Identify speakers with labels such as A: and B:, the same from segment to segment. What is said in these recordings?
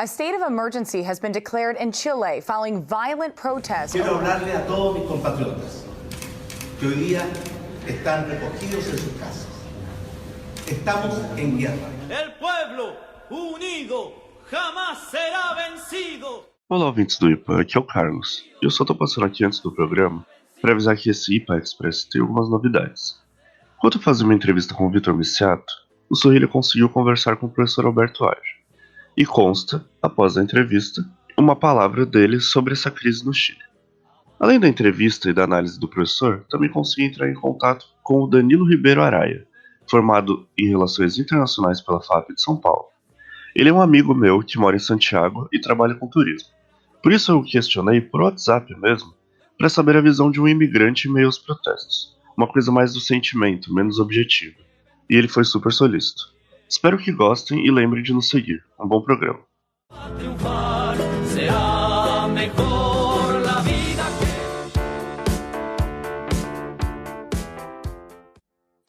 A: A state of emergency has been declared in Chile following violent protests.
B: Quiero hablarle a todos mis compatriotas que hoy día están recogidos en sus casas. Estamos en guerra.
C: El pueblo unido jamás será vencido.
D: Olá, ouvintes do IPA, aqui é o Carlos. Eu só tô passando aqui antes do programa para avisar que esse IPA Express tem algumas novidades. Enquanto eu fazia uma entrevista com o Vitor Miciato, o Sorrilha conseguiu conversar com o professor Alberto Age. E consta, após a entrevista, uma palavra dele sobre essa crise no Chile. Além da entrevista e da análise do professor, também consegui entrar em contato com o Danilo Ribeiro Araya, formado em Relações Internacionais pela FAP de São Paulo. Ele é um amigo meu que mora em Santiago e trabalha com turismo. Por isso eu o questionei por WhatsApp mesmo, para saber a visão de um imigrante em meio aos protestos. Uma coisa mais do sentimento, menos objetiva. E ele foi super solícito. Espero que gostem e lembrem de nos seguir. Um bom programa.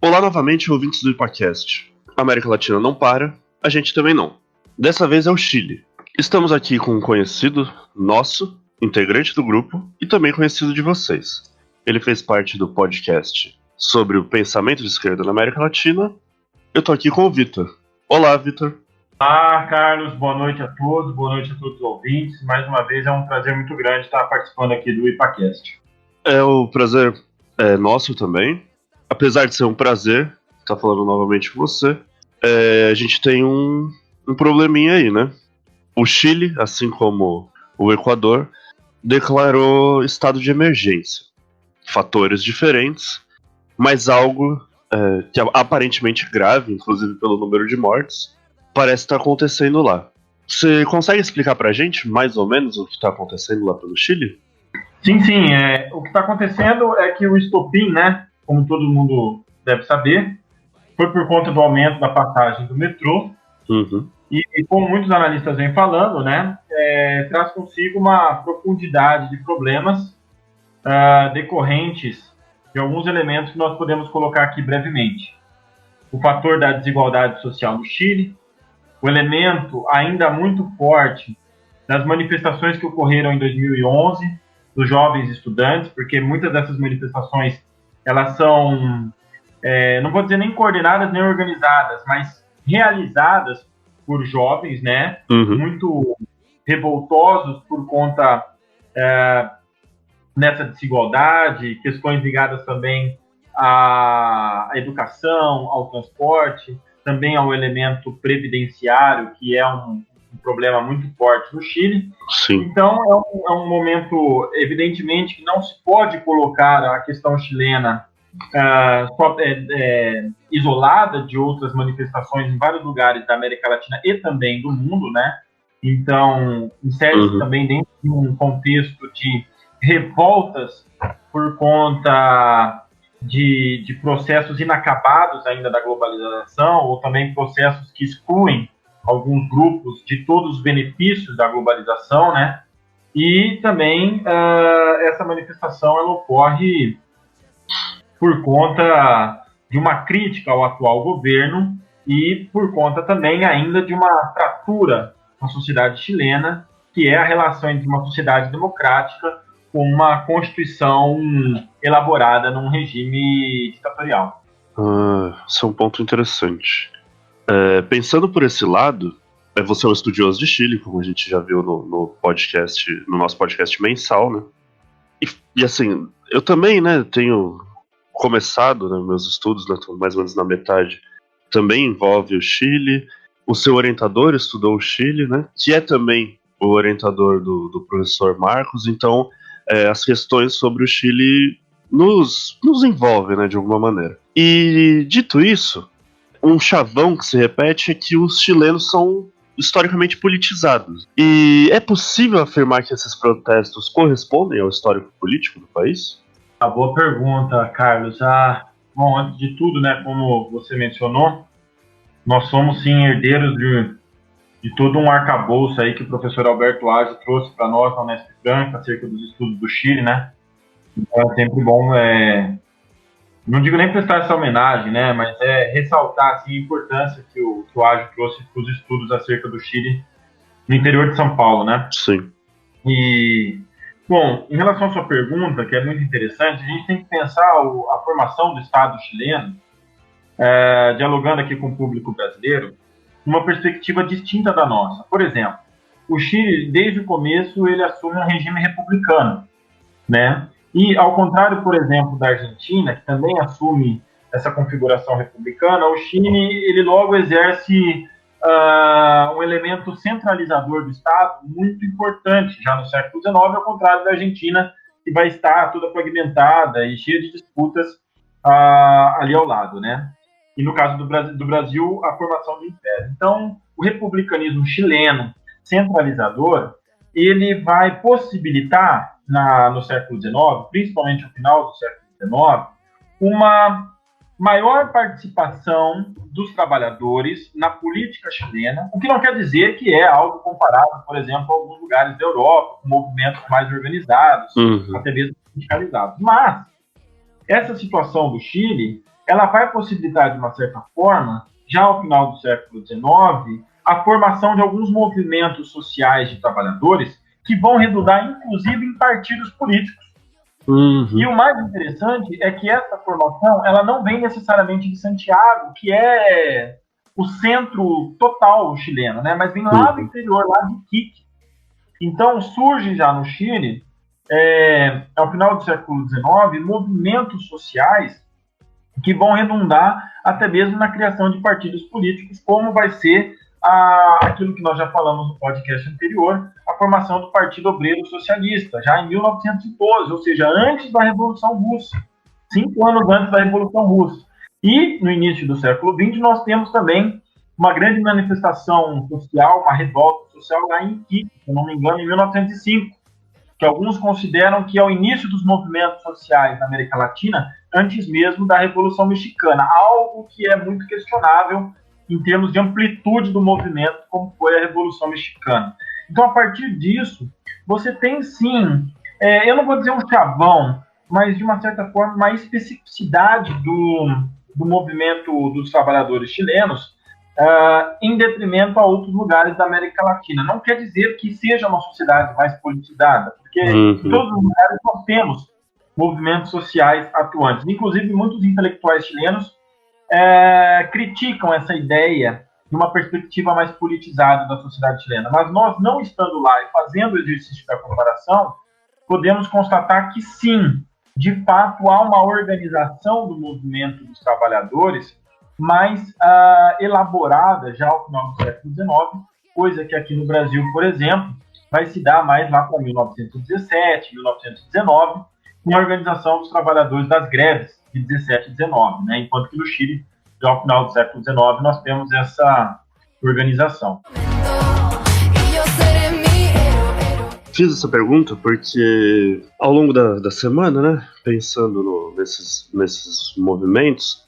D: Olá novamente, ouvintes do IPAcast. A América Latina não para, a gente também não. Dessa vez é o Chile. Estamos aqui com um conhecido nosso, integrante do grupo, e também conhecido de vocês. Ele fez parte do podcast sobre o pensamento de esquerda na América Latina. Eu tô aqui com o Vitor. Olá, Vitor.
E: Olá, Carlos. Boa noite a todos os ouvintes. Mais uma vez é um prazer muito grande estar participando aqui do IPAcast.
D: O prazer é nosso também. Apesar de ser um prazer estar falando novamente com você, a gente tem um probleminha aí, né? O Chile, assim como o Equador, declarou estado de emergência. Fatores diferentes, mas algo que é aparentemente grave, inclusive pelo número de mortes, parece estar acontecendo lá. Você consegue explicar pra gente, mais ou menos, o que está acontecendo lá pelo Chile?
E: Sim. O que está acontecendo é que o estopim, né, como todo mundo deve saber, foi por conta do aumento da passagem do metrô.
D: Uhum.
E: E como muitos analistas vêm falando, né, traz consigo uma profundidade de problemas decorrentes de alguns elementos que nós podemos colocar aqui brevemente. O fator da desigualdade social no Chile, o elemento ainda muito forte das manifestações que ocorreram em 2011 dos jovens estudantes, porque muitas dessas manifestações elas são, não vou dizer nem coordenadas nem organizadas, mas realizadas por jovens, né, muito revoltosos por conta nessa desigualdade, questões ligadas também à educação, ao transporte, também ao elemento previdenciário, que é um problema muito forte no Chile.
D: Sim.
E: Então, é um momento, evidentemente, que não se pode colocar a questão chilena isolada de outras manifestações em vários lugares da América Latina e também do mundo, né? Então, insere-se também dentro de um contexto de revoltas por conta de processos inacabados ainda da globalização, ou também processos que excluem alguns grupos de todos os benefícios da globalização, né? E também essa manifestação ela ocorre por conta de uma crítica ao atual governo e por conta também ainda de uma fratura na sociedade chilena, que é a relação entre uma sociedade democrática com uma constituição elaborada num regime ditatorial.
D: Isso é um ponto interessante. Pensando por esse lado, você é um estudioso de Chile, como a gente já viu no nosso podcast mensal, né? E assim, eu também, né, tenho começado, né, meus estudos, né, tô mais ou menos na metade, também envolve o Chile. O seu orientador estudou o Chile, né, que é também o orientador do professor Marcos, então as questões sobre o Chile nos envolvem, né, de alguma maneira. E, dito isso, um chavão que se repete é que os chilenos são historicamente politizados. E é possível afirmar que esses protestos correspondem ao histórico político do país?
E: Boa pergunta, Carlos. Bom, antes de tudo, né, como você mencionou, nós somos sim herdeiros de todo um arcabouço aí que o professor Alberto Age trouxe para nós na Unesp Franca acerca dos estudos do Chile, né? Então é sempre bom, não digo nem prestar essa homenagem, né? Mas ressaltar assim, a importância que o Age trouxe para os estudos acerca do Chile no interior de São Paulo, né?
D: Sim.
E: E, bom, em relação à sua pergunta, que é muito interessante, a gente tem que pensar a formação do Estado chileno, dialogando aqui com o público brasileiro, numa perspectiva distinta da nossa. Por exemplo, o Chile, desde o começo, ele assume um regime republicano, né? E, ao contrário, por exemplo, da Argentina, que também assume essa configuração republicana, o Chile, ele logo exerce um elemento centralizador do Estado muito importante já no século XIX, ao contrário da Argentina, que vai estar toda fragmentada e cheia de disputas ali ao lado, né? E no caso do Brasil, a formação do Império. Então, o republicanismo chileno centralizador, ele vai possibilitar, no século XIX, principalmente no final do século XIX, uma maior participação dos trabalhadores na política chilena, o que não quer dizer que é algo comparado, por exemplo, a alguns lugares da Europa, com movimentos mais organizados, até mesmo sindicalizados. Mas essa situação do Chile, ela vai possibilitar, de uma certa forma, já ao final do século XIX, a formação de alguns movimentos sociais de trabalhadores que vão redundar, inclusive, em partidos políticos. E o mais interessante é que essa formação, ela não vem necessariamente de Santiago, que é o centro total chileno, né? Mas vem lá do interior, lá de Iquique. Então, surge já no Chile, ao final do século XIX, movimentos sociais que vão redundar até mesmo na criação de partidos políticos, como vai ser aquilo que nós já falamos no podcast anterior, a formação do Partido Obreiro Socialista, já em 1912, ou seja, antes da Revolução Russa, 5 anos antes da Revolução Russa. E, no início do século XX, nós temos também uma grande manifestação social, uma revolta social lá em Iquique, se eu não me engano, em 1905, que alguns consideram que é o início dos movimentos sociais na América Latina, antes mesmo da Revolução Mexicana, algo que é muito questionável em termos de amplitude do movimento, como foi a Revolução Mexicana. Então, a partir disso, você tem sim, eu não vou dizer um chavão, mas de uma certa forma, uma especificidade do movimento dos trabalhadores chilenos, em detrimento a outros lugares da América Latina. Não quer dizer que seja uma sociedade mais politizada, porque em todos os lugares nós temos movimentos sociais atuantes. Inclusive, muitos intelectuais chilenos criticam essa ideia de uma perspectiva mais politizada da sociedade chilena. Mas nós, não estando lá e fazendo o exercício da comparação, podemos constatar que sim, de fato, há uma organização do movimento dos trabalhadores mais elaborada já ao final do século XIX, coisa que aqui no Brasil, por exemplo, vai se dar mais lá para 1917, 1919, com a organização dos trabalhadores das greves de 17 e 19, né? Enquanto que no Chile, já ao final do século XIX, nós temos essa organização.
D: Fiz essa pergunta porque ao longo da semana, né, pensando nesses movimentos,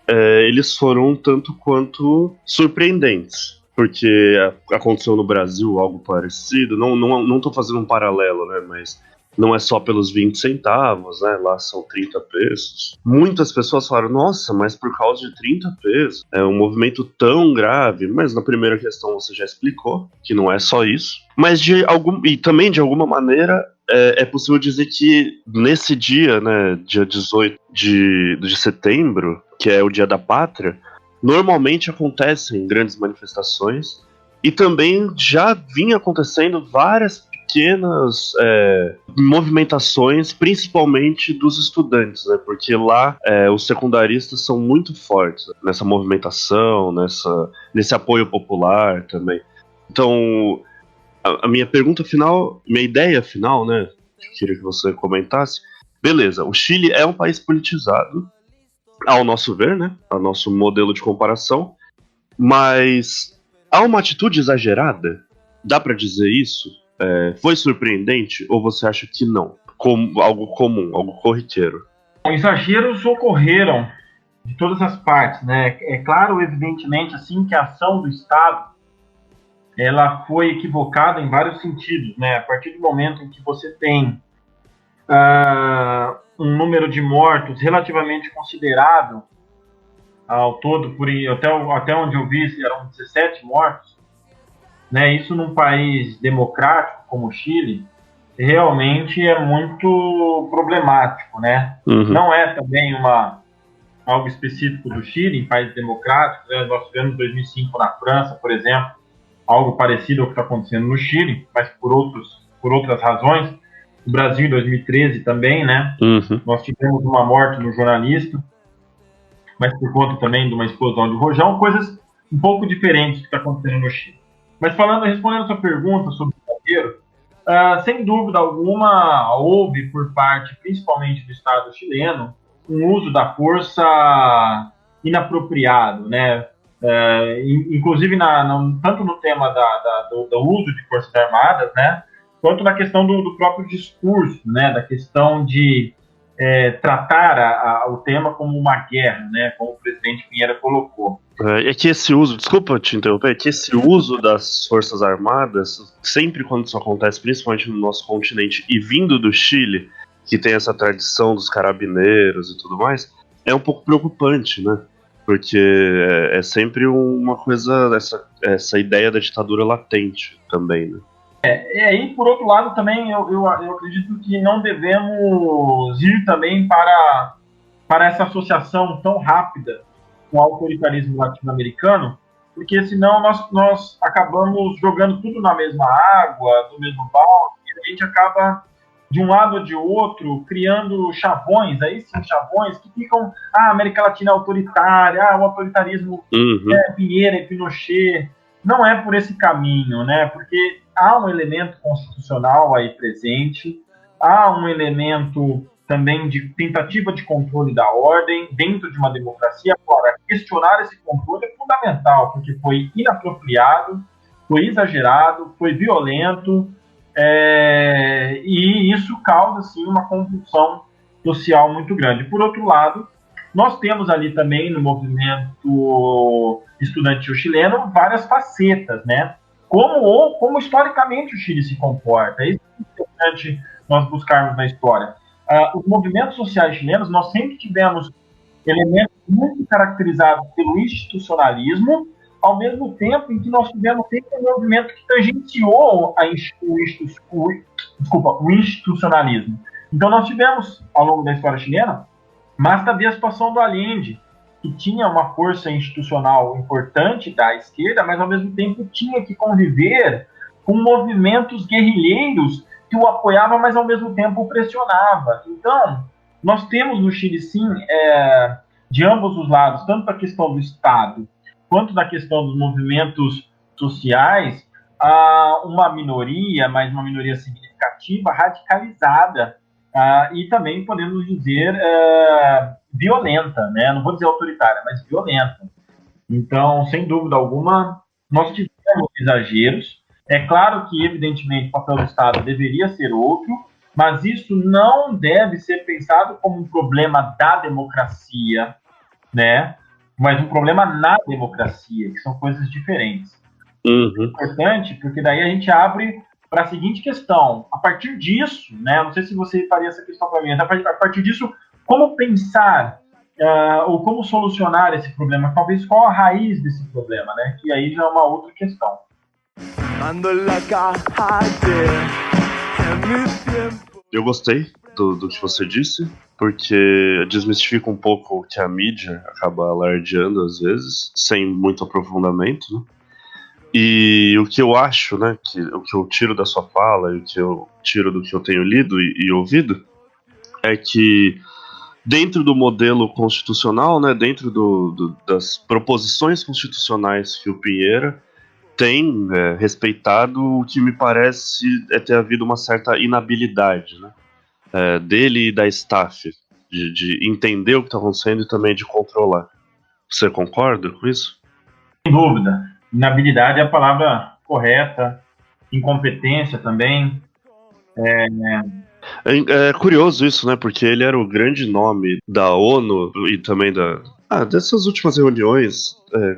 D: eles foram um tanto quanto surpreendentes, porque aconteceu no Brasil algo parecido. Não tô fazendo um paralelo, né, mas não é só pelos 20 centavos, né, lá são 30 pesos. Muitas pessoas falaram, nossa, mas por causa de 30 pesos, é um movimento tão grave. Mas na primeira questão você já explicou que não é só isso. Mas e também de alguma maneira é possível dizer que nesse dia, né, dia 18 de setembro, que é o Dia da Pátria, normalmente acontecem grandes manifestações e também já vinha acontecendo várias pequenas movimentações, principalmente dos estudantes, né? Porque lá os secundaristas são muito fortes nessa movimentação, nesse apoio popular também. Então, a minha pergunta final, minha ideia final, né? Que eu queria que você comentasse. Beleza, o Chile é um país politizado, ao nosso ver, né? Ao nosso modelo de comparação, mas há uma atitude exagerada? Dá pra dizer isso? Foi surpreendente ou você acha que não? Como algo comum, algo corriqueiro?
E: Exageros ocorreram de todas as partes, né? É claro, evidentemente, assim, que a ação do Estado ela foi equivocada em vários sentidos, né? A partir do momento em que você tem um número de mortos relativamente considerável ao todo, até onde eu vi, eram 17 mortos. né? Isso num país democrático como o Chile, realmente é muito problemático, né? Não é também algo específico do Chile, em países democráticos, né? Nós tivemos em 2005 na França, por exemplo, algo parecido ao que está acontecendo no Chile, mas por outras razões. No Brasil, em 2013 também, né? Nós tivemos uma morte no jornalista, mas por conta também de uma explosão de rojão, coisas um pouco diferentes do que está acontecendo no Chile. Mas respondendo a sua pergunta sobre o zagueiro, sem dúvida alguma, houve por parte, principalmente do Estado chileno, um uso da força inapropriado, né? Inclusive tanto no tema do uso de forças armadas, né? Quanto na questão do próprio discurso, né? Da questão de tratar o tema como uma guerra, né? Como o presidente Pinheira colocou.
D: É que esse uso, desculpa te interromper, é que esse uso das Forças Armadas, sempre quando isso acontece, principalmente no nosso continente, e vindo do Chile, que tem essa tradição dos carabineiros e tudo mais, é um pouco preocupante, né? Porque é sempre uma coisa, essa ideia da ditadura latente também, né?
E: E por outro lado também eu acredito que não devemos ir também para essa associação tão rápida com o autoritarismo latino-americano, porque senão nós acabamos jogando tudo na mesma água, no mesmo balde, e a gente acaba de um lado ou de outro criando chavões, aí sim chavões que ficam, a América Latina é autoritária, o autoritarismo Pinheira e Pinochet. Não é por esse caminho, né? Porque há um elemento constitucional aí presente, há um elemento também de tentativa de controle da ordem dentro de uma democracia. Agora, questionar esse controle é fundamental, porque foi inapropriado, foi exagerado, foi violento, e isso causa, sim, uma convulsão social muito grande. Por outro lado, nós temos ali também no movimento estudantil chileno várias facetas, né? Como historicamente o Chile se comporta. É importante nós buscarmos na história. Os movimentos sociais chilenos, nós sempre tivemos elementos muito caracterizados pelo institucionalismo, ao mesmo tempo em que nós tivemos sempre um movimento que tangenciou o institucionalismo. Então nós tivemos, ao longo da história chilena, basta ver a situação do Allende, que tinha uma força institucional importante da esquerda, mas ao mesmo tempo tinha que conviver com movimentos guerrilheiros que o apoiavam, mas ao mesmo tempo o pressionava. Então, nós temos no Chile, sim, de ambos os lados, tanto a questão do Estado quanto na questão dos movimentos sociais, uma minoria, mas uma minoria significativa, radicalizada, e também podemos dizer violenta, né? Não vou dizer autoritária, mas violenta. Então, sem dúvida alguma, nós tivemos exageros. É claro que, evidentemente, o papel do Estado deveria ser outro, mas isso não deve ser pensado como um problema da democracia, né? Mas um problema na democracia, que são coisas diferentes. É importante, porque daí a gente abre para a seguinte questão. A partir disso, né? Não sei se você faria essa questão para mim, a partir disso, como pensar ou como solucionar esse problema? Talvez qual a raiz desse problema, né? Que aí já é uma outra questão.
D: Eu gostei do que você disse, porque desmistifica um pouco o que a mídia acaba alardeando às vezes, sem muito aprofundamento, né? E o que eu acho, né, o que eu tiro da sua fala e o que eu tiro do que eu tenho lido e ouvido, é que dentro do modelo constitucional, né, dentro das proposições constitucionais que o Pinheira tem respeitado, o que me parece é ter havido uma certa inabilidade, né, dele e da staff, de entender o que está acontecendo e também de controlar. Você concorda com isso?
E: Sem dúvida. Inabilidade é a palavra correta, incompetência também.
D: É curioso isso, né? Porque ele era o grande nome da ONU e também dessas últimas reuniões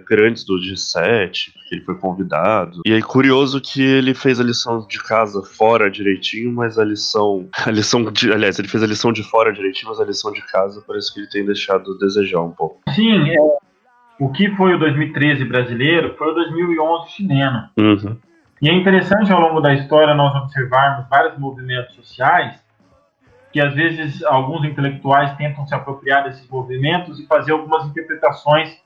D: grandes do G7, que ele foi convidado. E é curioso que ele fez a lição de casa fora direitinho, mas aliás, ele fez a lição de fora direitinho, mas a lição de casa parece que ele tem deixado a desejar um pouco.
E: Sim, o que foi o 2013 brasileiro foi o 2011 chileno. E é interessante ao longo da história nós observarmos vários movimentos sociais que às vezes alguns intelectuais tentam se apropriar desses movimentos e fazer algumas interpretações,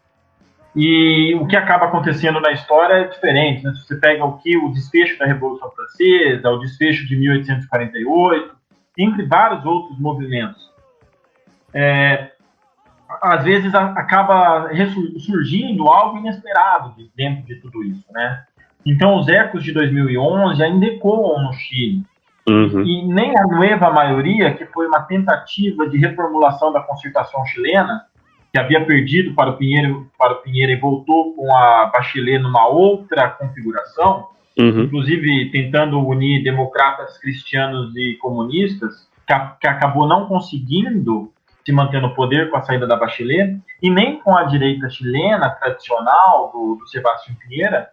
E: e o que acaba acontecendo na história é diferente, né? Se você pega o desfecho da Revolução Francesa, o desfecho de 1848, entre vários outros movimentos, às vezes acaba surgindo algo inesperado dentro de tudo isso, né? Então, os ecos de 2011 ainda ecoam no Chile.
D: Uhum.
E: E nem a Nueva Maioria, que foi uma tentativa de reformulação da Concertação chilena, que havia perdido para o Piñera e voltou com a Bachelet numa outra configuração, inclusive tentando unir democratas, cristianos e comunistas, que acabou não conseguindo se manter no poder com a saída da Bachelet, e nem com a direita chilena tradicional do Sebastián Piñera,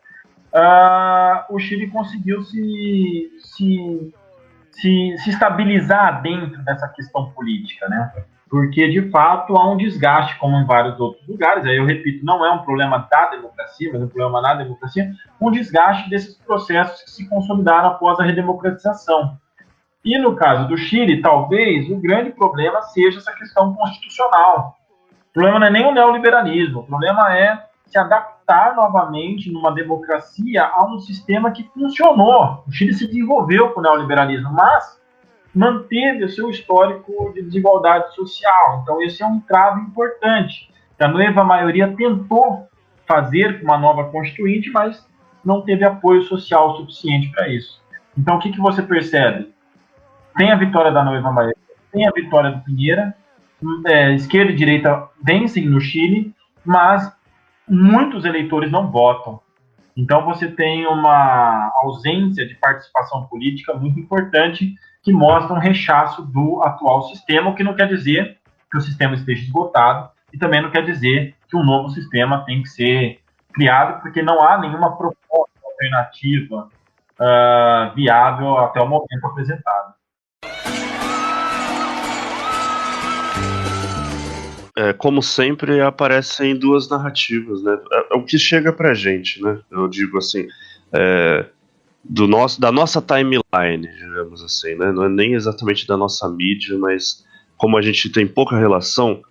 E: o Chile conseguiu se estabilizar dentro dessa questão política, né? Porque, de fato, há um desgaste, como em vários outros lugares. Aí eu repito, não é um problema da democracia, mas um problema na democracia, um desgaste desses processos que se consolidaram após a redemocratização. E no caso do Chile, talvez, o grande problema seja essa questão constitucional. O problema não é nem o neoliberalismo, o problema é se adaptar novamente numa democracia a um sistema que funcionou. O Chile se desenvolveu com o neoliberalismo, mas manteve o seu histórico de desigualdade social. Então, esse é um trave importante. A Nueva Maioria tentou fazer uma nova constituinte, mas não teve apoio social suficiente para isso. Então, o que você percebe? Tem a vitória da Nueva Maioria, tem a vitória do Piñera, esquerda e direita vencem no Chile, mas muitos eleitores não votam. Então, você tem uma ausência de participação política muito importante, que mostra um rechaço do atual sistema, o que não quer dizer que o sistema esteja esgotado, e também não quer dizer que um novo sistema tem que ser criado, porque não há nenhuma proposta alternativa viável até o momento apresentada.
D: Como sempre, aparecem duas narrativas, né? O que chega pra gente, né? Eu digo assim, da nossa timeline, digamos assim, né? Não é nem exatamente da nossa mídia, mas como a gente tem pouca relação,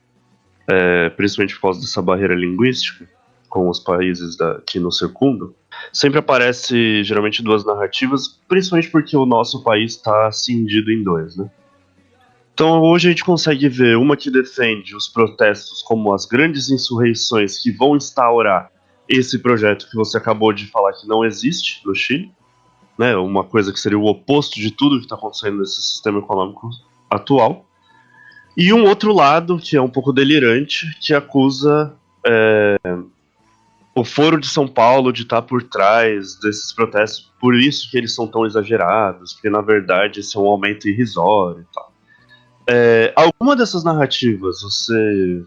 D: principalmente por causa dessa barreira linguística com os países que nos circundam, sempre aparece geralmente duas narrativas, principalmente porque o nosso país está cindido em dois, né? Então hoje a gente consegue ver uma que defende os protestos como as grandes insurreições que vão instaurar esse projeto que você acabou de falar que não existe no Chile, né, uma coisa que seria o oposto de tudo que está acontecendo nesse sistema econômico atual. E um outro lado, que é um pouco delirante, que acusa o Foro de São Paulo de estar por trás desses protestos, por isso que eles são tão exagerados, porque na verdade esse é um aumento irrisório e tal. Alguma dessas narrativas você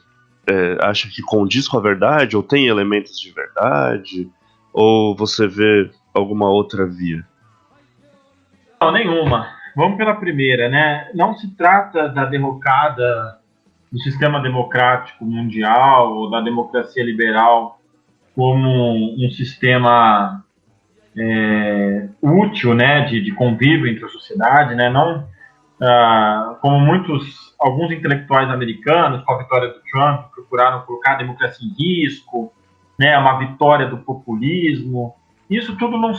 D: acha que condiz com a verdade, ou tem elementos de verdade, ou você vê alguma outra via?
E: Não, nenhuma. Vamos pela primeira, né? Não se trata da derrocada do sistema democrático mundial ou da democracia liberal como um sistema útil, né, de convívio entre a sociedade, né? Não como alguns intelectuais americanos, com a vitória do Trump, procuraram colocar a democracia em risco, né, uma vitória do populismo. Isso tudo não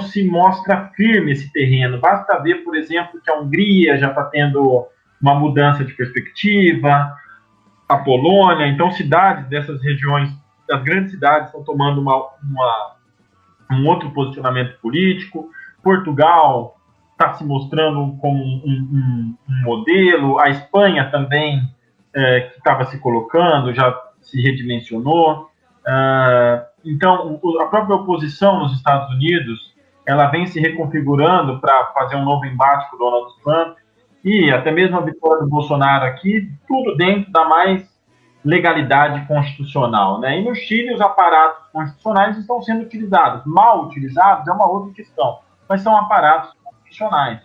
E: se mostra firme, esse terreno. Basta ver, por exemplo, que a Hungria já está tendo uma mudança de perspectiva, a Polônia, então cidades dessas regiões, das grandes cidades, estão tomando um outro posicionamento político. Portugal está se mostrando como um modelo, a Espanha também, que estava se colocando, já se redimensionou. Então, a própria oposição nos Estados Unidos, ela vem se reconfigurando para fazer um novo embate com o Donald Trump, e até mesmo a vitória do Bolsonaro aqui, tudo dentro da mais legalidade constitucional, né? E no Chile, os aparatos constitucionais estão sendo utilizados. Mal utilizados é uma outra questão, mas são aparatos constitucionais.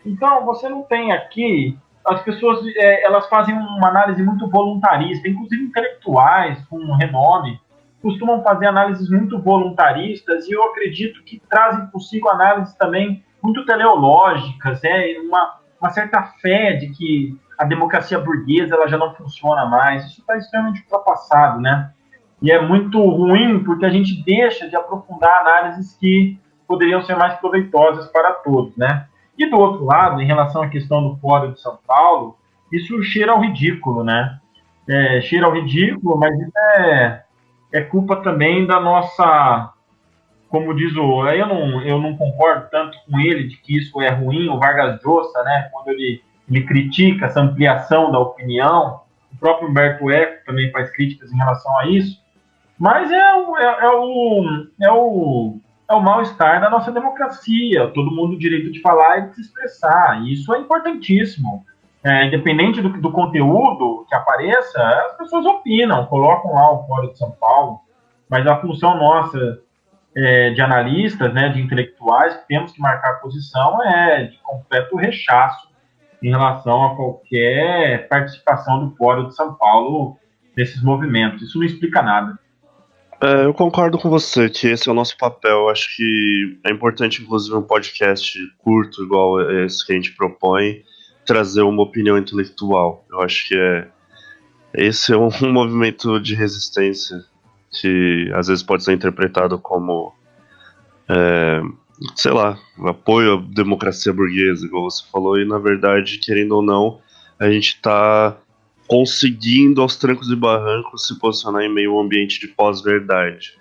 E: Então, você não tem aqui... As pessoas elas fazem uma análise muito voluntarista, inclusive intelectuais com renome, costumam fazer análises muito voluntaristas e eu acredito que trazem consigo análises também muito teleológicas, uma certa fé de que a democracia burguesa ela já não funciona mais. Isso está extremamente ultrapassado, né? E é muito ruim porque a gente deixa de aprofundar análises que poderiam ser mais proveitosas para todos, né? E do outro lado, em relação à questão do Fórum de São Paulo, isso cheira ao ridículo, né? Cheira ao ridículo, mas isso é culpa também da nossa, como diz eu não concordo tanto com ele de que isso é ruim, o Vargas Llosa, né? Quando ele critica essa ampliação da opinião, o próprio Humberto Eco também faz críticas em relação a isso, mas é o mal-estar da nossa democracia, todo mundo tem o direito de falar e de se expressar, e isso é importantíssimo. Independente do conteúdo que apareça, as pessoas opinam, colocam lá o Fórum de São Paulo, mas a função nossa de analistas, né, de intelectuais, que temos que marcar posição é de completo rechaço em relação a qualquer participação do Fórum de São Paulo nesses movimentos. Isso não explica nada.
D: Eu concordo com você que esse é o nosso papel. Eu acho que é importante, inclusive, um podcast curto, igual esse que a gente propõe, trazer uma opinião intelectual. Eu acho que esse é um movimento de resistência que às vezes pode ser interpretado como, sei lá, apoio à democracia burguesa, igual você falou, e na verdade, querendo ou não, a gente está conseguindo aos trancos e barrancos se posicionar em meio a um ambiente de pós-verdade.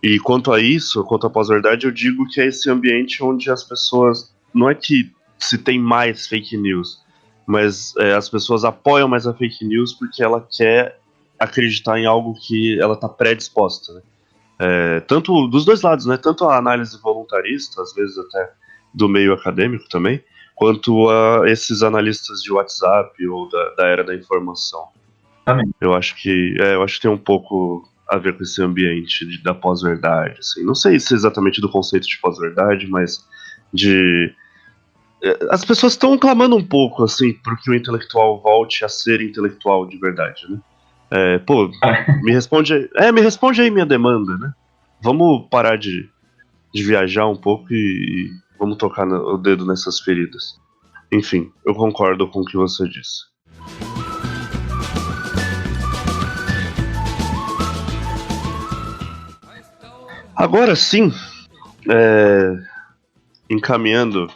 D: E quanto a isso, quanto à pós-verdade, eu digo que é esse ambiente onde as pessoas, não é que se tem mais fake news, mas as pessoas apoiam mais a fake news porque ela quer acreditar em algo que ela está predisposta, né? Tanto dos dois lados, né? Tanto a análise voluntarista, às vezes até do meio acadêmico também, quanto a esses analistas de WhatsApp ou da era da informação.
E: Também.
D: Eu acho que tem um pouco a ver com esse ambiente da pós-verdade, assim. Não sei se é exatamente do conceito de pós-verdade, mas as pessoas estão clamando um pouco, assim, para que o intelectual volte a ser intelectual de verdade, né? Me responde aí minha demanda, né? Vamos parar de viajar um pouco e vamos tocar o dedo nessas feridas. Enfim, eu concordo com o que você disse. Agora sim, encaminhando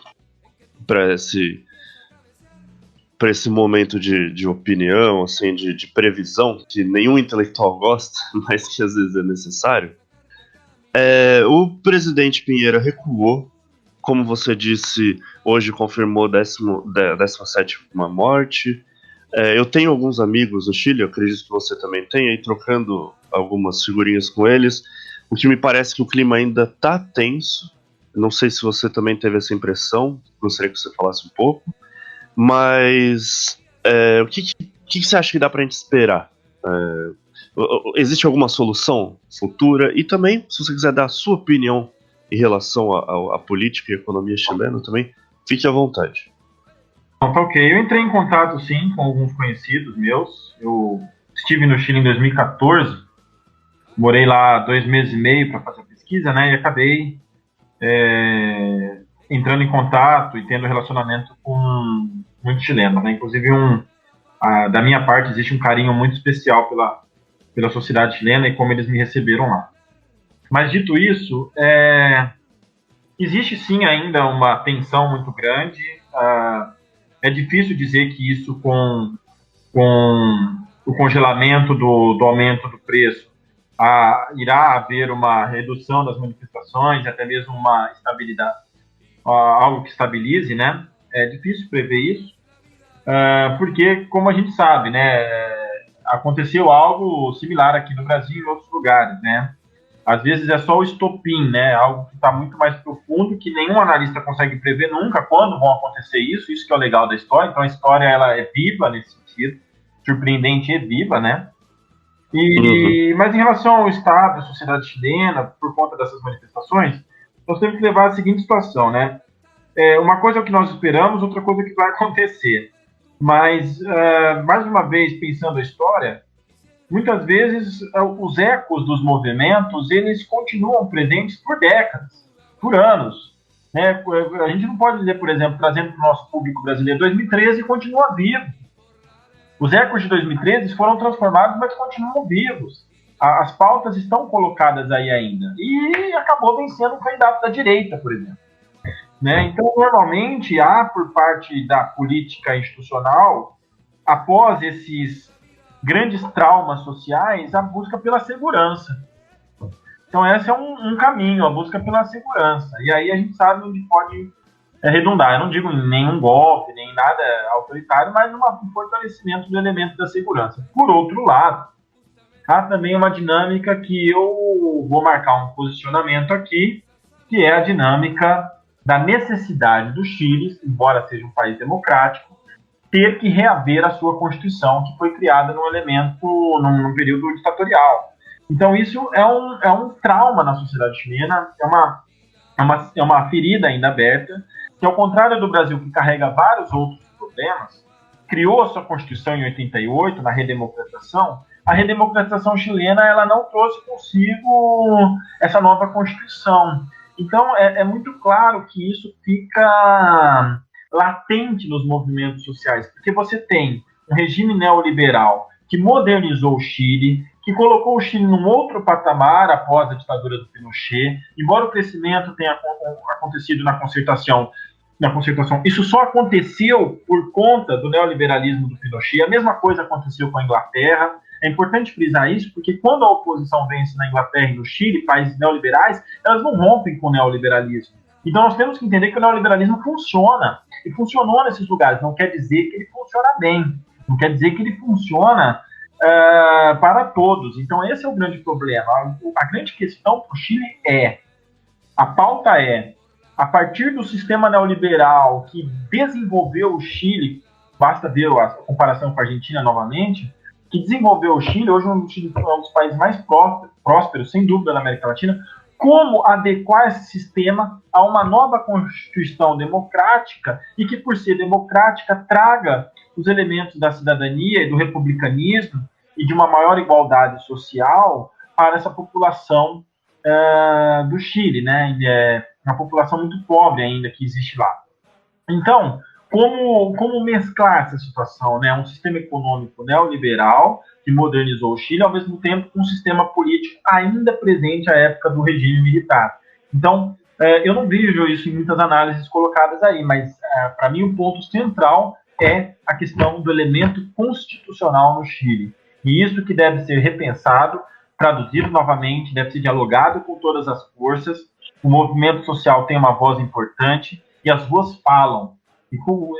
D: para esse momento de opinião, assim, de previsão, que nenhum intelectual gosta, mas que às vezes é necessário, o presidente Pinheira recuou, como você disse, hoje confirmou 17ª morte. Eu tenho alguns amigos no Chile, eu acredito que você também tem, aí trocando algumas figurinhas com eles, o que me parece que o clima ainda está tenso. Não sei se você também teve essa impressão, gostaria que você falasse um pouco. Mas o que você acha que dá pra gente esperar? Existe alguma solução futura? E também, se você quiser dar a sua opinião em relação à política e economia chilena também, fique à vontade.
E: Tá ok. Eu entrei em contato, sim, com alguns conhecidos meus. Eu estive no Chile em 2014, morei lá 2 meses e meio para fazer a pesquisa, né? E acabei entrando em contato e tendo relacionamento com muitos chilenos, né? Inclusive, da minha parte, existe um carinho muito especial pela sociedade chilena e como eles me receberam lá. Mas, dito isso, existe sim ainda uma tensão muito grande. É difícil dizer que isso, com o congelamento do aumento do preço, irá haver uma redução das manifestações, até mesmo uma estabilidade, algo que estabilize, né? É difícil prever isso, porque, como a gente sabe, né, aconteceu algo similar aqui no Brasil e em outros lugares, né? Às vezes é só o estopim, né? Algo que está muito mais profundo, que nenhum analista consegue prever nunca quando vão acontecer isso que é o legal da história. Então a história ela é viva nesse sentido, surpreendente e viva, né? Mas em relação ao Estado, à sociedade chilena, por conta dessas manifestações, nós temos que levar a seguinte situação, né? Uma coisa é o que nós esperamos, outra coisa é o que vai acontecer. Mas, mais uma vez, pensando a história, muitas vezes os ecos dos movimentos, eles continuam presentes por décadas, por anos. Né? A gente não pode dizer, por exemplo, trazendo para o nosso público brasileiro, 2013 continua vivo. Os ecos de 2013 foram transformados, mas continuam vivos. As pautas estão colocadas aí ainda. E acabou vencendo um candidato da direita, por exemplo. Né? Então, normalmente, há por parte da política institucional, após esses grandes traumas sociais, a busca pela segurança. Então, esse é um caminho, a busca pela segurança. E aí a gente sabe onde pode redundar. Eu não digo nenhum golpe, nem nada autoritário, mas um fortalecimento do elemento da segurança. Por outro lado, há também uma dinâmica que eu vou marcar um posicionamento aqui, que é a dinâmica da necessidade do Chile, embora seja um país democrático, ter que reaver a sua Constituição, que foi criada num período ditatorial. Então, isso é um trauma na sociedade chilena, é uma ferida ainda aberta, que, ao contrário do Brasil, que carrega vários outros problemas, criou a sua Constituição em 88, na redemocratização. A redemocratização chilena ela não trouxe consigo essa nova Constituição. Então, é muito claro que isso fica latente nos movimentos sociais, porque você tem um regime neoliberal que modernizou o Chile, que colocou o Chile num outro patamar após a ditadura do Pinochet. Embora o crescimento tenha acontecido na concertação, isso só aconteceu por conta do neoliberalismo do Pinochet. A mesma coisa aconteceu com a Inglaterra. É importante frisar isso, porque quando a oposição vence na Inglaterra e no Chile, países neoliberais, elas não rompem com o neoliberalismo. Então nós temos que entender que o neoliberalismo funciona, e funcionou nesses lugares. Não quer dizer que ele funciona bem, não quer dizer que ele funciona para todos. Então esse é o grande problema. A grande questão para o Chile a pauta a partir do sistema neoliberal que desenvolveu o Chile, basta ver a comparação com a Argentina novamente, que desenvolveu o Chile, hoje o Chile é um dos países mais prósperos, sem dúvida, da América Latina, como adequar esse sistema a uma nova Constituição democrática e que, por ser democrática, traga os elementos da cidadania e do republicanismo e de uma maior igualdade social para essa população do Chile, né? Uma população muito pobre ainda que existe lá. Então, como mesclar essa situação, né? Um sistema econômico neoliberal que modernizou o Chile, ao mesmo tempo com um sistema político ainda presente à época do regime militar. Então, eu não vejo isso em muitas análises colocadas aí, mas para mim o ponto central é a questão do elemento constitucional no Chile. E isso que deve ser repensado, traduzido novamente, deve ser dialogado com todas as forças. O movimento social tem uma voz importante e as ruas falam.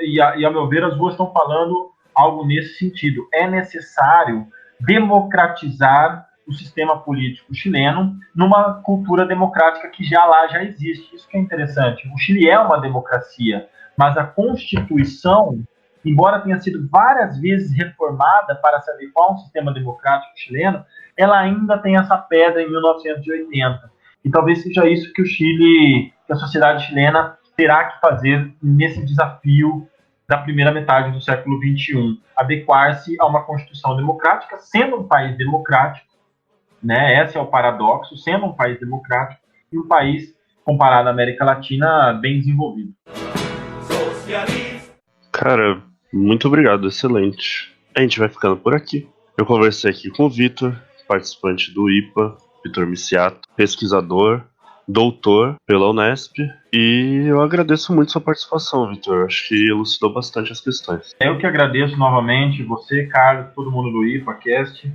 E: E a meu ver, as ruas estão falando algo nesse sentido. É necessário democratizar o sistema político chileno numa cultura democrática que já existe. Isso que é interessante. O Chile é uma democracia, mas a Constituição, embora tenha sido várias vezes reformada para se adequar a um sistema democrático chileno, ela ainda tem essa pedra em 1980. E talvez seja isso que que a sociedade chilena terá que fazer nesse desafio da primeira metade do século XXI, adequar-se a uma Constituição democrática, sendo um país democrático, né? Esse é o paradoxo, sendo um país democrático e um país, comparado à América Latina, bem desenvolvido.
D: Cara, muito obrigado, excelente. A gente vai ficando por aqui. Eu conversei aqui com o Vitor, participante do IPA, Vitor Miciato, pesquisador, doutor pela Unesp, e eu agradeço muito sua participação, Vitor. Acho que elucidou bastante as questões.
E: Eu que agradeço novamente você, Carlos, todo mundo do IPAcast,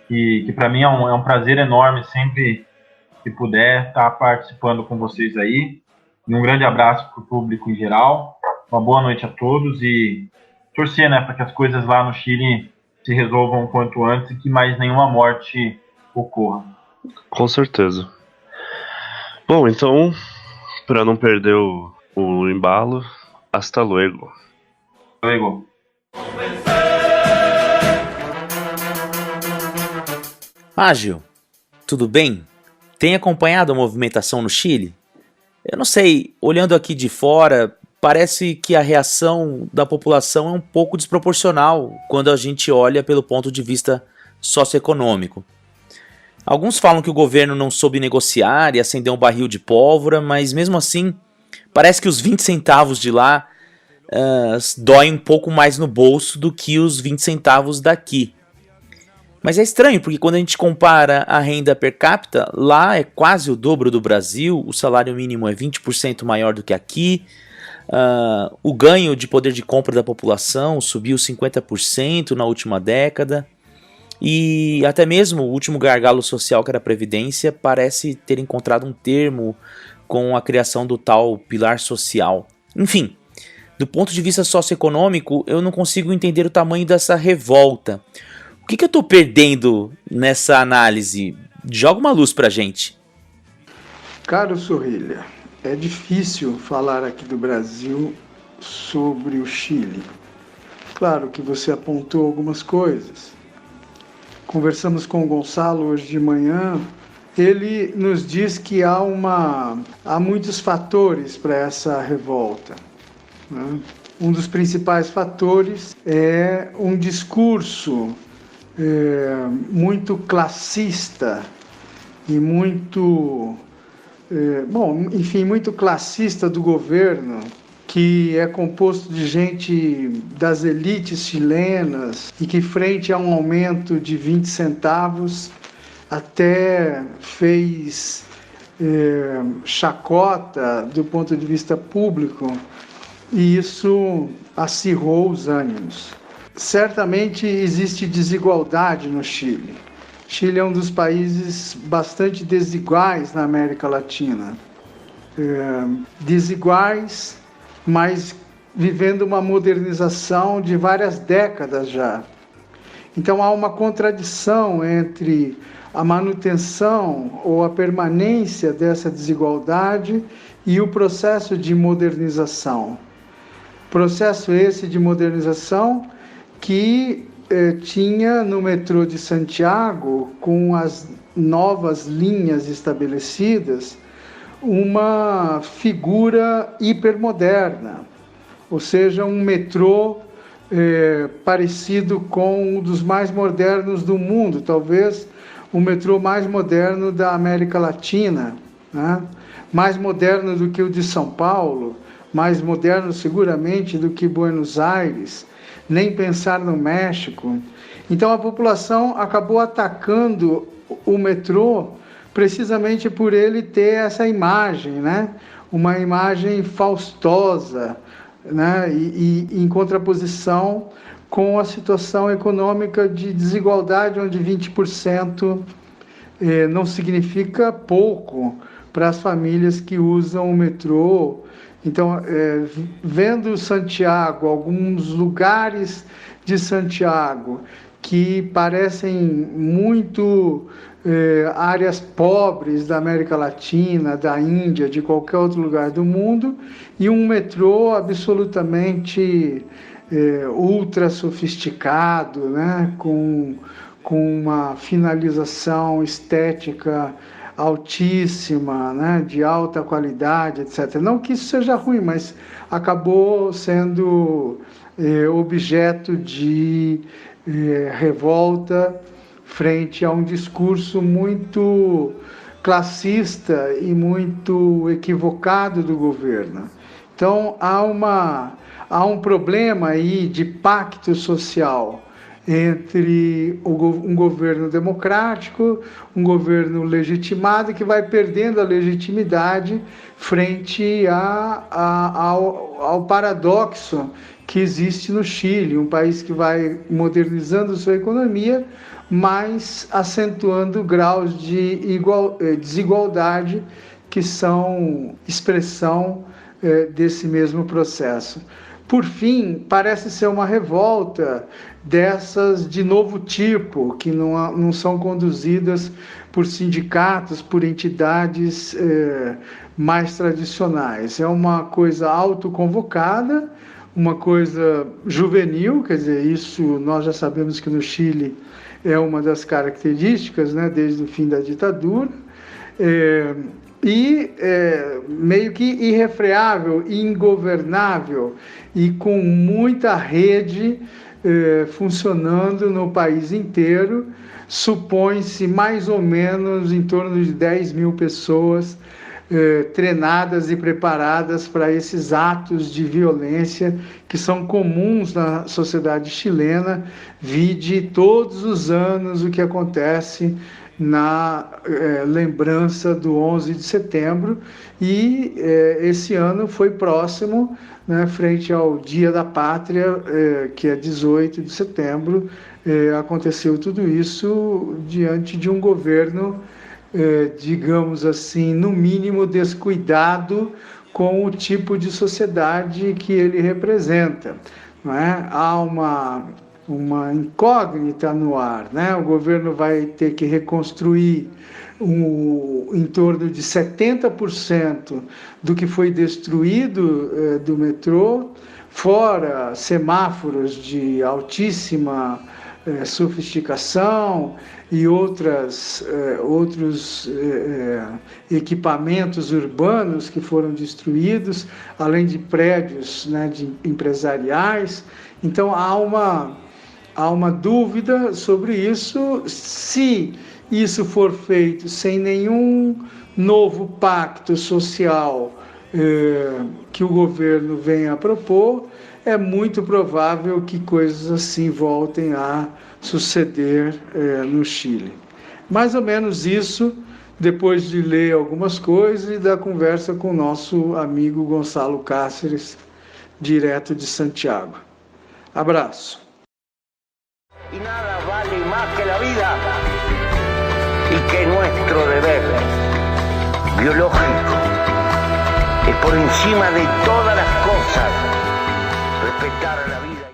E: que para mim é um prazer enorme sempre que puder estar participando com vocês aí. E um grande abraço para o público em geral. Uma boa noite a todos e torcer, né, para que as coisas lá no Chile se resolvam o quanto antes e que mais nenhuma morte ocorra.
D: Com certeza. Bom, então, para não perder o embalo, hasta luego.
E: Luego.
F: Ágil, tudo bem? Tem acompanhado a movimentação no Chile? Eu não sei, olhando aqui de fora, parece que a reação da população é um pouco desproporcional quando a gente olha pelo ponto de vista socioeconômico. Alguns falam que o governo não soube negociar e acender um barril de pólvora, mas mesmo assim, parece que os 20 centavos de lá doem um pouco mais no bolso do que os 20 centavos daqui. Mas é estranho, porque quando a gente compara a renda per capita, lá é quase o dobro do Brasil, o salário mínimo é 20% maior do que aqui, o ganho de poder de compra da população subiu 50% na última década, e até mesmo o último gargalo social, que era a Previdência, parece ter encontrado um termo com a criação do tal pilar social. Enfim, do ponto de vista socioeconômico, eu não consigo entender o tamanho dessa revolta. O que eu estou perdendo nessa análise? Joga uma luz pra gente.
G: Caro Sorrilha, é difícil falar aqui do Brasil sobre o Chile. Claro que você apontou algumas coisas. Conversamos com o Gonçalo hoje de manhã. Ele nos diz que há muitos fatores para essa revolta, né? Um dos principais fatores é um discurso muito classista e muito classista do governo, que é composto de gente das elites chilenas e que, frente a um aumento de 20 centavos, até fez chacota do ponto de vista público, e isso acirrou os ânimos. Certamente existe desigualdade no Chile. Chile é um dos países bastante desiguais na América Latina. Desiguais, mas vivendo uma modernização de várias décadas já. Então há uma contradição entre a manutenção ou a permanência dessa desigualdade e o processo de modernização. Processo esse de modernização que tinha no metrô de Santiago, com as novas linhas estabelecidas, uma figura hipermoderna, ou seja, um metrô parecido com um dos mais modernos do mundo, talvez o metrô mais moderno da América Latina, né? Mais moderno do que o de São Paulo, mais moderno seguramente do que Buenos Aires, nem pensar no México. Então a população acabou atacando o metrô precisamente por ele ter essa imagem, né? Uma imagem faustosa, né? E em contraposição com a situação econômica de desigualdade, onde 20% não significa pouco para as famílias que usam o metrô. Então, vendo Santiago, alguns lugares de Santiago que parecem muito áreas pobres da América Latina, da Índia, de qualquer outro lugar do mundo, e um metrô absolutamente ultra sofisticado, né? com uma finalização estética altíssima, né? De alta qualidade, etc. Não que isso seja ruim, mas acabou sendo objeto de revolta frente a um discurso muito classista e muito equivocado do governo. Então, há um problema aí de pacto social entre um governo democrático, um governo legitimado, que vai perdendo a legitimidade frente ao paradoxo que existe no Chile, um país que vai modernizando sua economia, mas acentuando graus de desigualdade que são expressão desse mesmo processo. Por fim, parece ser uma revolta dessas de novo tipo, que não são conduzidas por sindicatos, por entidades mais tradicionais. É uma coisa autoconvocada, uma coisa juvenil, quer dizer, isso nós já sabemos que no Chile é uma das características, né, desde o fim da ditadura, meio que irrefreável, ingovernável e com muita rede funcionando no país inteiro, supõe-se mais ou menos em torno de 10 mil pessoas treinadas e preparadas para esses atos de violência que são comuns na sociedade chilena, vide todos os anos o que acontece na lembrança do 11 de setembro, e esse ano foi próximo, né, frente ao Dia da Pátria, que é 18 de setembro, aconteceu tudo isso diante de um governo, digamos assim, no mínimo descuidado com o tipo de sociedade que ele representa, não é? Há uma incógnita no ar, né? O governo vai ter que reconstruir em torno de 70% do que foi destruído do metrô, fora semáforos de altíssima sofisticação e outros equipamentos urbanos que foram destruídos, além de prédios, né, empresariais. Então há uma dúvida sobre isso. Se isso for feito sem nenhum novo pacto social que o governo venha a propor, é muito provável que coisas assim voltem a suceder no Chile. Mais ou menos isso, depois de ler algumas coisas e da conversa com o nosso amigo Gonçalo Cáceres, direto de Santiago. Abraço.
H: Y nada vale más que la vida y que nuestro deber biológico es por encima de todas las cosas respetar a la vida.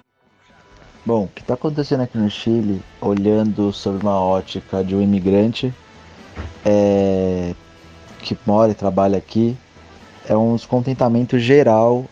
I: Bom, o que está acontecendo aqui no Chile, olhando sob uma ótica de um imigrante que mora e trabalha aqui, é um descontentamento geral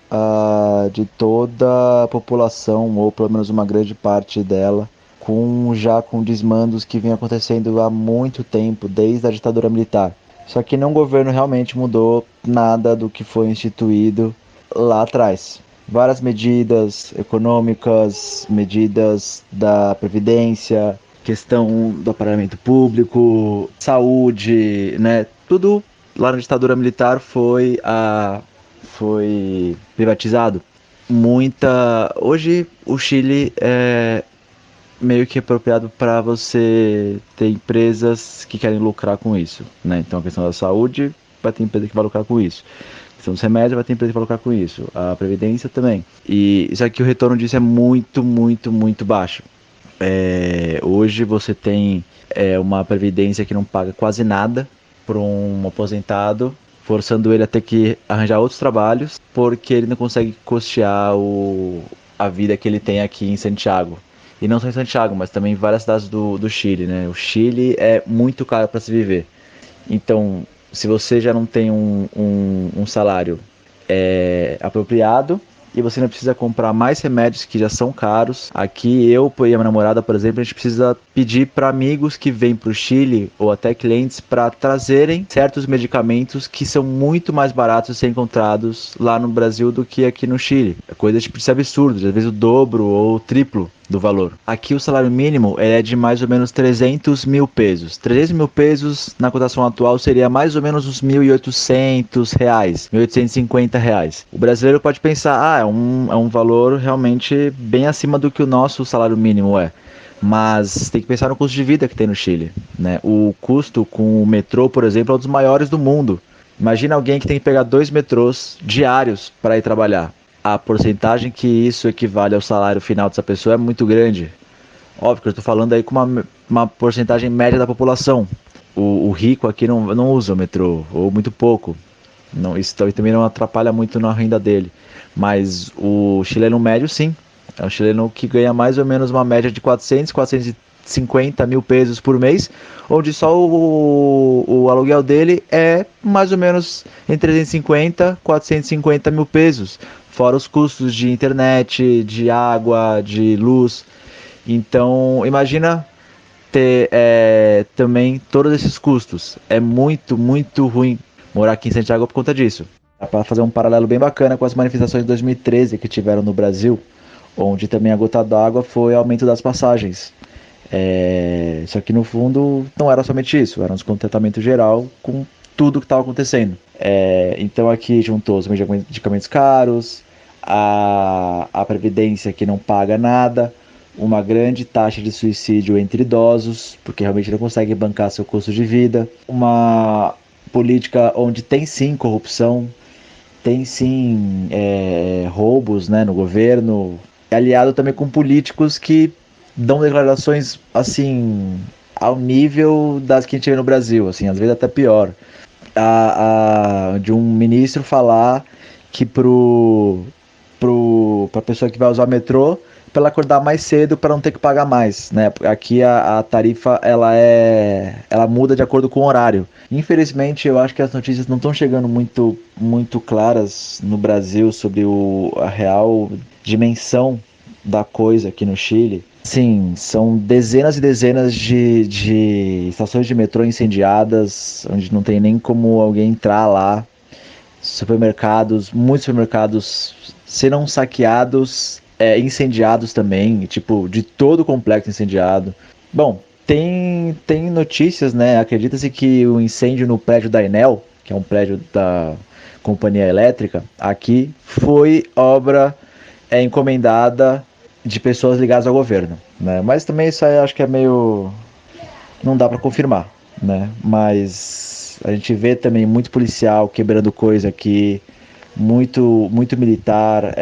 I: de toda a população, ou pelo menos uma grande parte dela, com desmandos que vem acontecendo há muito tempo, desde a ditadura militar. Só que nenhum governo realmente mudou nada do que foi instituído lá atrás. Várias medidas econômicas, medidas da Previdência, questão do aparelhamento público, saúde, né? Tudo lá na ditadura militar foi privatizado. Hoje o Chile é meio que apropriado para você ter empresas que querem lucrar com isso, né? Então a questão da saúde, vai ter empresa que vai lucrar com isso. A questão dos remédios, vai ter empresa que vai lucrar com isso. A Previdência também. E só que o retorno disso é muito, muito, muito baixo. Hoje você tem uma Previdência que não paga quase nada para um aposentado, forçando ele a ter que arranjar outros trabalhos, porque ele não consegue custear a vida que ele tem aqui em Santiago. E não só em Santiago, mas também em várias cidades do Chile, né? O Chile é muito caro para se viver. Então, se você já não tem um salário apropriado, e você não precisa comprar mais remédios que já são caros. Aqui eu e a minha namorada, por exemplo, a gente precisa pedir para amigos que vêm para o Chile ou até clientes para trazerem certos medicamentos que são muito mais baratos de ser encontrados lá no Brasil do que aqui no Chile. É coisa tipo de absurdo, às vezes o dobro ou o triplo do valor. Aqui o salário mínimo é de mais ou menos 300 mil pesos. 300 mil pesos na cotação atual seria mais ou menos uns R$1.800, R$1.850. O brasileiro pode pensar, é um valor realmente bem acima do que o nosso salário mínimo é. Mas tem que pensar no custo de vida que tem no Chile, né? O custo com o metrô, por exemplo, é um dos maiores do mundo. Imagina alguém que tem que pegar 2 metrôs diários para ir trabalhar. A porcentagem que isso equivale ao salário final dessa pessoa é muito grande. Óbvio que eu estou falando aí com uma porcentagem média da população. O rico aqui não usa o metrô, ou muito pouco. Isso também não atrapalha muito na renda dele. Mas o chileno médio, sim. É um chileno que ganha mais ou menos uma média de 450 mil pesos por mês, onde só o aluguel dele é mais ou menos entre 350 e 450 mil pesos. Fora os custos de internet, de água, de luz. Então, imagina ter também todos esses custos. É muito, muito ruim morar aqui em Santiago por conta disso. Dá para fazer um paralelo bem bacana com as manifestações de 2013 que tiveram no Brasil, onde também a gota d'água foi o aumento das passagens. Só que no fundo não era somente isso, era um descontentamento geral com tudo que estava acontecendo. Então aqui juntou os medicamentos caros, a previdência que não paga nada, uma grande taxa de suicídio entre idosos, porque realmente não consegue bancar seu custo de vida, uma política onde tem sim corrupção, tem sim roubos, né, no governo, aliado também com políticos que dão declarações assim ao nível das que a gente vê no Brasil, assim, às vezes até pior. De um ministro falar que pra pessoa que vai usar o metrô, para ela acordar mais cedo para não ter que pagar mais, né? Aqui a tarifa ela muda de acordo com o horário. Infelizmente, eu acho que as notícias não estão chegando muito claras no Brasil sobre a real dimensão da coisa aqui no Chile. Sim, são dezenas e dezenas de estações de metrô incendiadas, onde não tem nem como alguém entrar lá. Muitos supermercados serão saqueados, incendiados também, tipo, de todo o complexo incendiado. Bom, tem notícias, né? Acredita-se que o incêndio no prédio da Enel, que é um prédio da companhia elétrica, aqui foi obra encomendada de pessoas ligadas ao governo, né? Mas também isso aí acho que é meio... não dá para confirmar, né? Mas a gente vê também muito policial quebrando coisa aqui, muito militar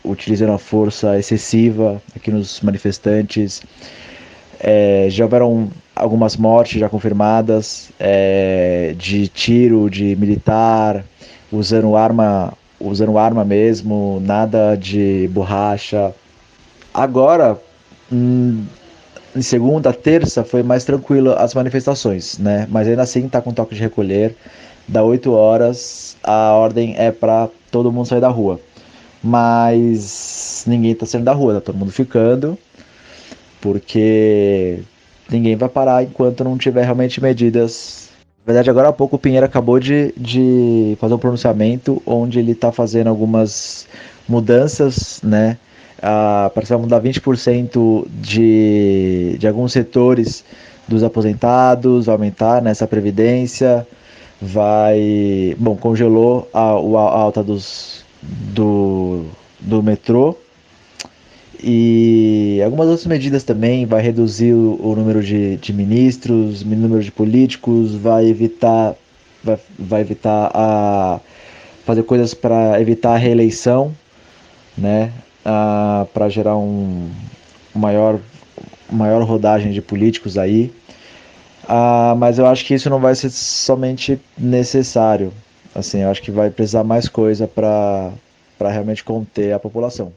I: utilizando a força excessiva aqui nos manifestantes. Já houveram algumas mortes já confirmadas de tiro de militar, usando arma mesmo, nada de borracha. Agora, em segunda, terça, foi mais tranquilo as manifestações, né? Mas ainda assim tá com toque de recolher. Dá 8 horas, a ordem é para todo mundo sair da rua. Mas ninguém tá saindo da rua, tá todo mundo ficando, porque ninguém vai parar enquanto não tiver realmente medidas. Na verdade, agora há pouco o Pinheiro acabou de fazer um pronunciamento onde ele está fazendo algumas mudanças, né? Parece que vai mudar 20% de alguns setores dos aposentados, vai aumentar nessa previdência, congelou a alta do metrô, e algumas outras medidas também, vai reduzir o número de ministros, o número de políticos, vai evitar fazer coisas para evitar a reeleição, né? Para gerar maior rodagem de políticos aí. Mas eu acho que isso não vai ser somente necessário. Assim, eu acho que vai precisar mais coisa para realmente conter a população.